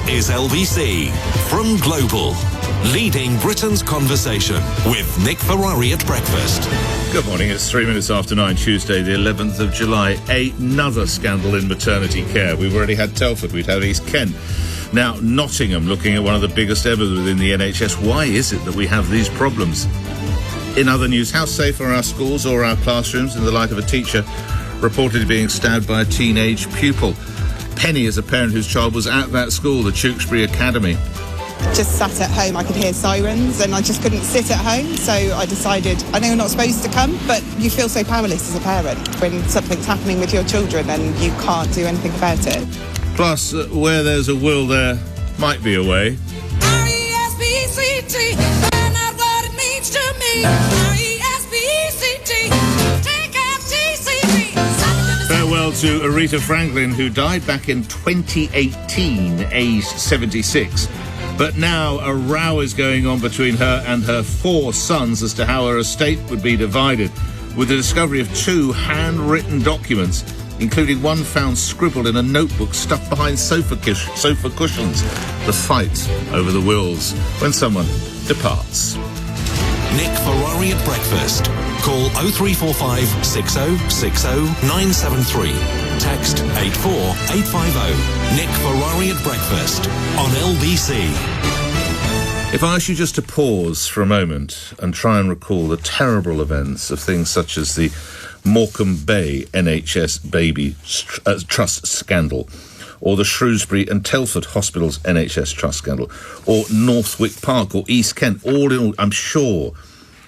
is LBC from Global, leading Britain's conversation with Nick Ferrari at breakfast. Good morning, it's 3 minutes after 9, Tuesday the 11th of July. Another scandal in maternity care. We've already had Telford, we've had East Kent. Now, Nottingham looking at one of the biggest ever within the NHS. Why is it that we have these problems? In other news, how safe are our schools or our classrooms in the light of a teacher reportedly being stabbed by a teenage pupil? Penny is a parent whose child was at that school, the Tewkesbury Academy. Just sat at home, I could hear sirens and I just couldn't sit at home, so I decided, I know you're not supposed to come, but you feel so powerless as a parent when something's happening with your children and you can't do anything about it. Plus, where there's a will, there might be a way. R-E-S-P-C-T, find out what it means to me. R-E-S-P-C-T, take F-T-C-T. Farewell to Aretha Franklin, who died back in 2018, aged 76. But now a row is going on between her and her 4 sons as to how her estate would be divided, with the discovery of 2 handwritten documents, including one found scribbled in a notebook stuffed behind sofa cushions. The fight over the wills when someone departs. Nick Ferrari at breakfast. Call 0345 6060 973. Text 84850. Nick Ferrari at breakfast on LBC. If I ask you just to pause for a moment and try and recall the terrible events of things such as the Morecambe Bay NHS Baby Trust Scandal, or the Shrewsbury and Telford Hospitals NHS Trust Scandal, or Northwick Park or East Kent, all in all, I'm sure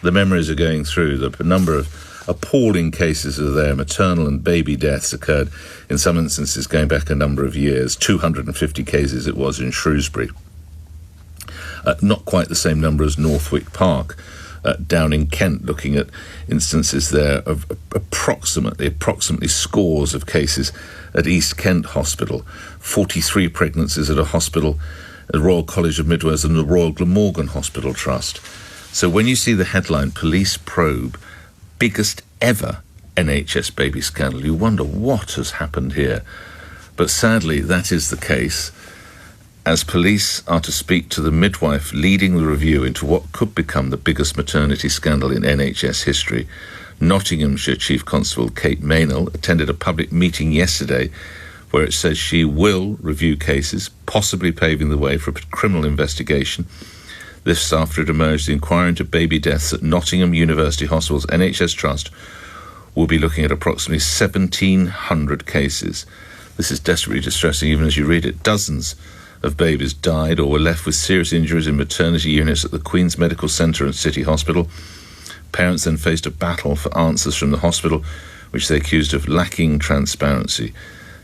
the memories are going through. The number of appalling cases are there. Maternal and baby deaths occurred in some instances going back a number of years. 250 cases it was in Shrewsbury. Not quite the same number as Northwick Park. Down in Kent, looking at instances there of approximately scores of cases at East Kent Hospital, 43 pregnancies at a hospital, at Royal College of Midwives and the Royal Glamorgan Hospital Trust. So when you see the headline, Police Probe, biggest ever NHS baby scandal, you wonder what has happened here. But sadly, that is the case, as police are to speak to the midwife leading the review into what could become the biggest maternity scandal in NHS history. Nottinghamshire Chief Constable Kate Maynell attended a public meeting yesterday where it says she will review cases, possibly paving the way for a criminal investigation. This after it emerged the inquiry into baby deaths at Nottingham University Hospital's NHS Trust will be looking at approximately 1,700 cases. This is desperately distressing even as you read it. Dozens of babies died or were left with serious injuries in maternity units at the Queen's Medical Centre and City Hospital. Parents then faced a battle for answers from the hospital, which they accused of lacking transparency.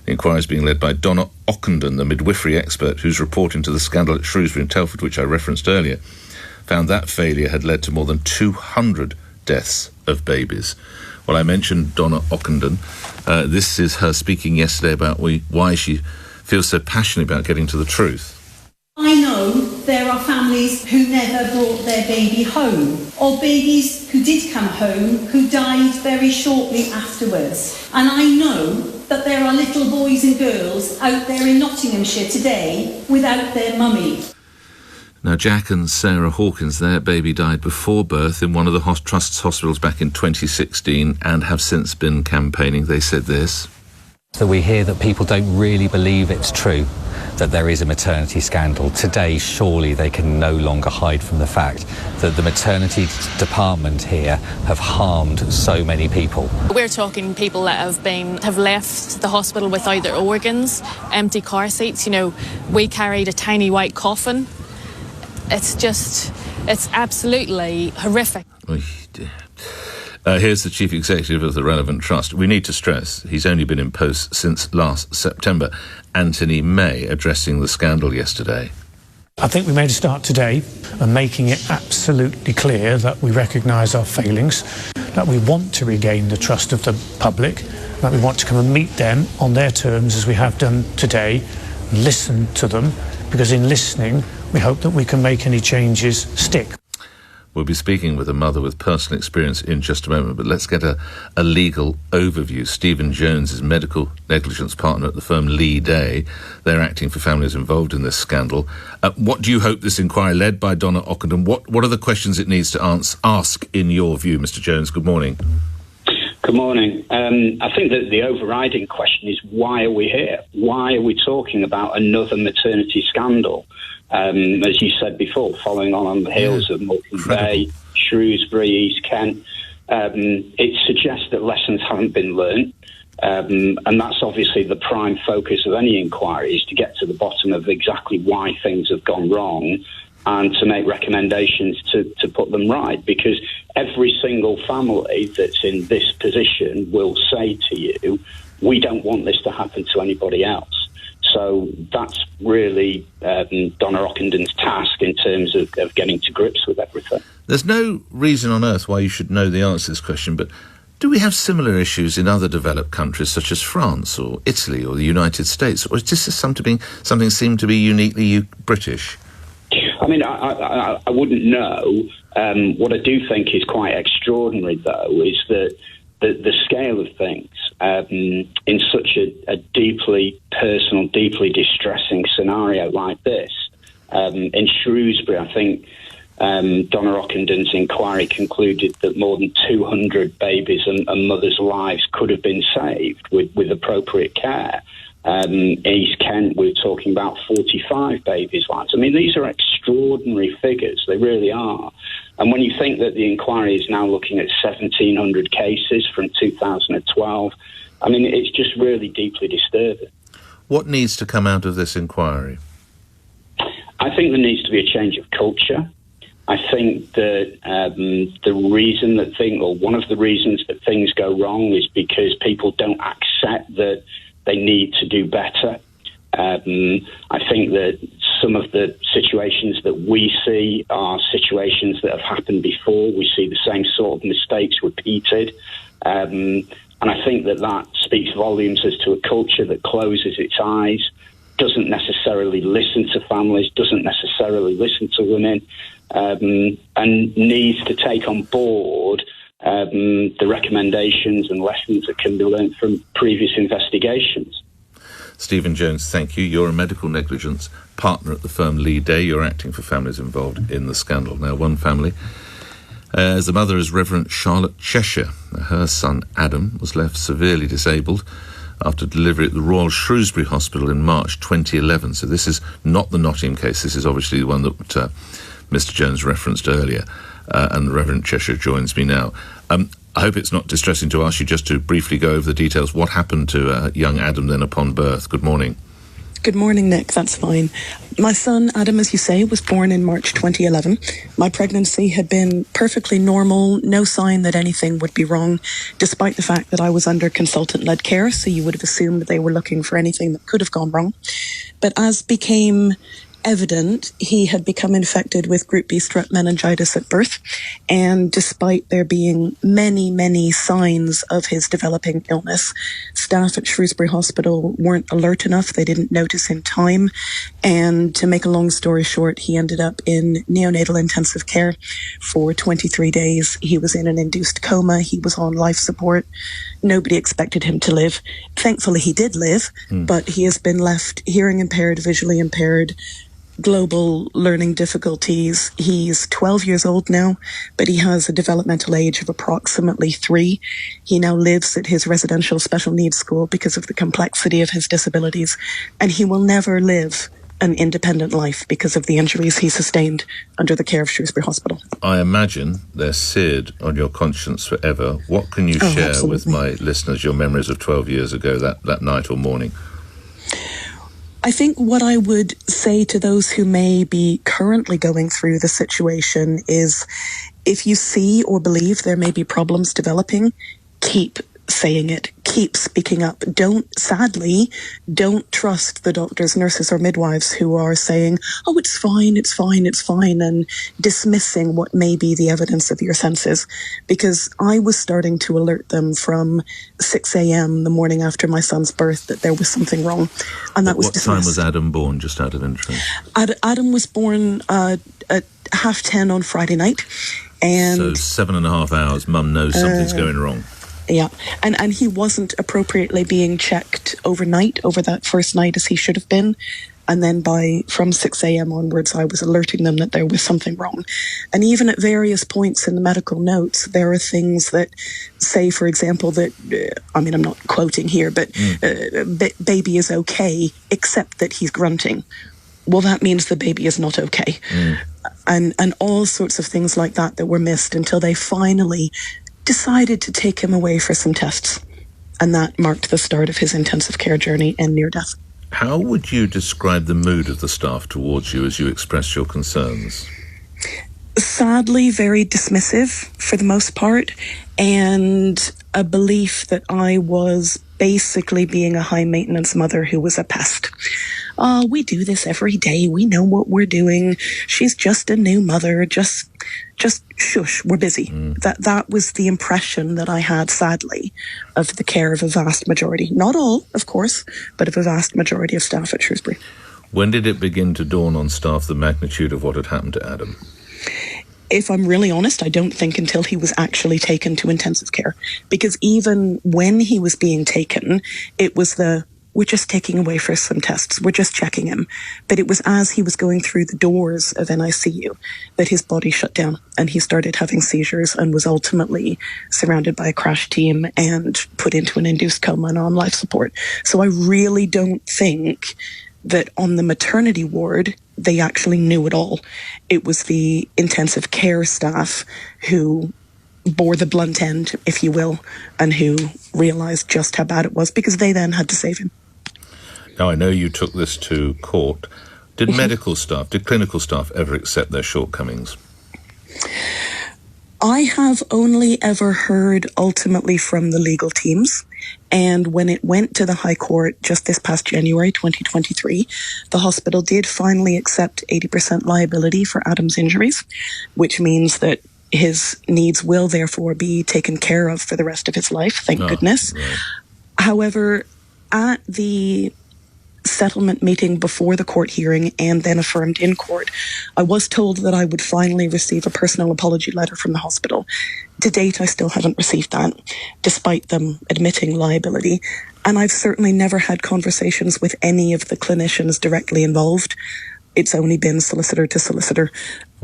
The inquiry is being led by Donna Ockenden, the midwifery expert whose report into the scandal at Shrewsbury and Telford, which I referenced earlier, found that failure had led to more than 200 deaths of babies. Well, I mentioned Donna Ockenden. This is her speaking yesterday about why she feels so passionately about getting to the truth. I know there are families who never brought their baby home, or babies who did come home who died very shortly afterwards. And I know that there are little boys and girls out there in Nottinghamshire today without their mummy. Now, Jack and Sarah Hawkins, their baby died before birth in one of the Trust's hospitals back in 2016 and have since been campaigning. They said this. So we hear that people don't really believe it's true, that there is a maternity scandal. Today, surely they can no longer hide from the fact that the maternity department here have harmed so many people. We're talking people that have left the hospital without their organs, empty car seats. You know, we carried a tiny white coffin. It's absolutely horrific. Oh, dear. Here's the chief executive of the relevant trust. We need to stress he's only been in post since last September. Anthony May addressing the scandal yesterday. I think we made a start today and making it absolutely clear that we recognise our failings, that we want to regain the trust of the public, that we want to come and meet them on their terms as we have done today, and listen to them, because in listening we hope that we can make any changes stick. We'll be speaking with a mother with personal experience in just a moment, but let's get a legal overview. Stephen Jones is medical negligence partner at the firm Lee Day. They're acting for families involved in this scandal. What do you hope this inquiry, led by Donna Ockenden, what are the questions it needs to ask in your view, Mr. Jones? Good morning. Good morning. I think that the overriding question is, why are we here? Why are we talking about another maternity scandal? As you said before, following on the heels of Morecambe Bay, Shrewsbury, East Kent, it suggests that lessons haven't been learned. And that's obviously the prime focus of any inquiry, is to get to the bottom of exactly why things have gone wrong and to make recommendations to put them right. Because every single family that's in this position will say to you, we don't want this to happen to anybody else. So that's really Donna Ockenden's task in terms of getting to grips with everything. There's no reason on earth why you should know the answer to this question, but do we have similar issues in other developed countries such as France or Italy or the United States? Or is this something seem to be uniquely British? I mean, I wouldn't know. What I do think is quite extraordinary, though, is that the scale of things in such a deeply personal, deeply distressing scenario like this. In Shrewsbury, I think Donna Ockenden's inquiry concluded that more than 200 babies and mothers' lives could have been saved with appropriate care. East Kent, we're talking about 45 babies' lives. I mean, these are extraordinary figures. They really are. And when you think that the inquiry is now looking at 1,700 cases from 2012, I mean, it's just really deeply disturbing. What needs to come out of this inquiry? I think there needs to be a change of culture. I think that one of the reasons that things go wrong is because people don't accept that they need to do better. I think that some of the situations that we see are situations that have happened before. We see the same sort of mistakes repeated. And I think that speaks volumes as to a culture that closes its eyes, doesn't necessarily listen to families, doesn't necessarily listen to women, and needs to take on board the recommendations and lessons that can be learned from previous investigations. Stephen Jones, thank you. You're a medical negligence partner at the firm Lee Day. You're acting for families involved in the scandal. Now, one family, the mother is Reverend Charlotte Cheshire. Her son, Adam, was left severely disabled after delivery at the Royal Shrewsbury Hospital in March 2011. So this is not the Nottingham case. This is obviously the one that Mr. Jones referenced earlier. And Reverend Cheshire joins me now. I hope it's not distressing to ask you just to briefly go over the details. What happened to young Adam then upon birth? Good morning. Good morning, Nick. That's fine. My son, Adam, as you say, was born in March 2011. My pregnancy had been perfectly normal, no sign that anything would be wrong, despite the fact that I was under consultant-led care, so you would have assumed that they were looking for anything that could have gone wrong. But as became evident, he had become infected with group B strep meningitis at birth, and despite there being many signs of his developing illness, staff at Shrewsbury Hospital weren't alert enough. They didn't notice in time, and to make a long story short, he ended up in neonatal intensive care for 23 days. He was in an induced coma. He was on life support. Nobody expected him to live. Thankfully, he did live, but he has been left hearing impaired, visually impaired, global learning difficulties. He's 12 years old now, but he has a developmental age of approximately 3. He now lives at his residential special needs school because of the complexity of his disabilities, and he will never live an independent life because of the injuries he sustained under the care of Shrewsbury Hospital. I imagine they're seared on your conscience forever. What can you share absolutely. with my listeners, your memories of 12 years ago, that night or morning? I think what I would say to those who may be currently going through the situation is, if you see or believe there may be problems developing, keep saying it, keep speaking up. Don't trust the doctors, nurses or midwives who are saying, oh, it's fine, and dismissing what may be the evidence of your senses. Because I was starting to alert them from 6 a.m. the morning after my son's birth that there was something wrong. And that was dismissed. What time was Adam born, just out of interest? Adam was born at 10:30 on Friday night. And so 7.5 hours, Mum knows something's going wrong. Yeah, and he wasn't appropriately being checked overnight, over that first night, as he should have been. And then from 6 a.m. onwards, I was alerting them that there was something wrong. And even at various points in the medical notes, there are things that say, for example, that, I'm not quoting here, but baby is okay, except that he's grunting. Well, that means the baby is not okay. And all sorts of things like that were missed until they finally decided to take him away for some tests. And that marked the start of his intensive care journey and near death. How would you describe the mood of the staff towards you as you expressed your concerns? Sadly, very dismissive for the most part, and a belief that I was basically being a high-maintenance mother who was a pest. We do this every day. We know what we're doing. She's just a new mother. Just shush, we're busy. That was the impression that I had, sadly, of the care of a vast majority. Not all, of course, but of a vast majority of staff at Shrewsbury. When did it begin to dawn on staff the magnitude of what had happened to Adam? If I'm really honest, I don't think until he was actually taken to intensive care. Because even when he was being taken, it was we're just taking away for some tests. We're just checking him. But it was as he was going through the doors of NICU that his body shut down and he started having seizures and was ultimately surrounded by a crash team and put into an induced coma and on life support. So I really don't think that on the maternity ward, they actually knew it all. It was the intensive care staff who bore the blunt end, if you will, and who realised just how bad it was because they then had to save him. Now, I know you took this to court. Did medical staff, did clinical staff ever accept their shortcomings? I have only ever heard ultimately from the legal teams. And when it went to the High Court just this past January 2023, the hospital did finally accept 80% liability for Adam's injuries, which means that his needs will therefore be taken care of for the rest of his life, thank goodness. Right. However, at the settlement meeting before the court hearing and then affirmed in court, I was told that I would finally receive a personal apology letter from the hospital. To date, I still haven't received that, despite them admitting liability. And I've certainly never had conversations with any of the clinicians directly involved. It's only been solicitor to solicitor.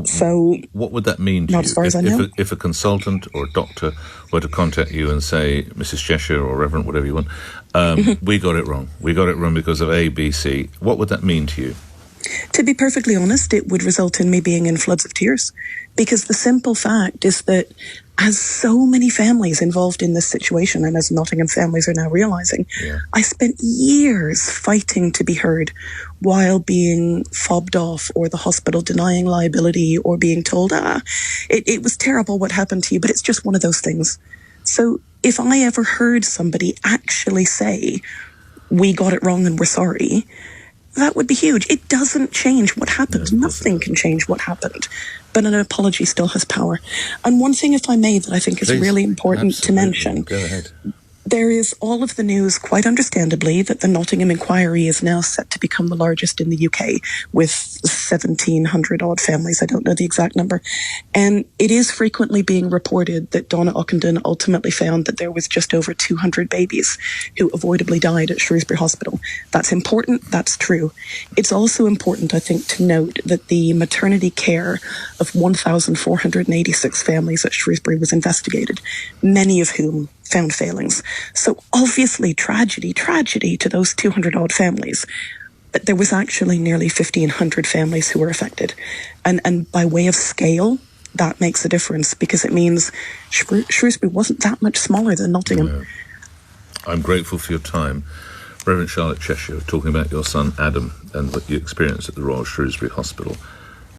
So what would that mean to not you? As far as I know. If a consultant or a doctor were to contact you and say, Mrs. Cheshire or Reverend, whatever you want, we got it wrong. We got it wrong because of A, B, C. What would that mean to you? To be perfectly honest, it would result in me being in floods of tears. Because the simple fact is that as so many families involved in this situation, and as Nottingham families are now realising, I spent years fighting to be heard while being fobbed off or the hospital denying liability or being told, it was terrible what happened to you, but it's just one of those things. So if I ever heard somebody actually say, we got it wrong and we're sorry, that would be huge. It doesn't change what happened. Nothing can change what happened. But an apology still has power. And one thing, if I may, that I think is really important to mention. Go ahead. There is all of the news, quite understandably, that the Nottingham inquiry is now set to become the largest in the UK with 1,700 odd families. I don't know the exact number. And it is frequently being reported that Donna Ockenden ultimately found that there was just over 200 babies who avoidably died at Shrewsbury Hospital. That's important. That's true. It's also important, I think, to note that the maternity care of 1,486 families at Shrewsbury was investigated, many of whom found failings. So obviously tragedy to those 200 odd families. But there was actually nearly 1,500 families who were affected. And by way of scale, that makes a difference because it means Shrewsbury wasn't that much smaller than Nottingham. No. I'm grateful for your time. Reverend Charlotte Cheshire, talking about your son Adam and what you experienced at the Royal Shrewsbury Hospital.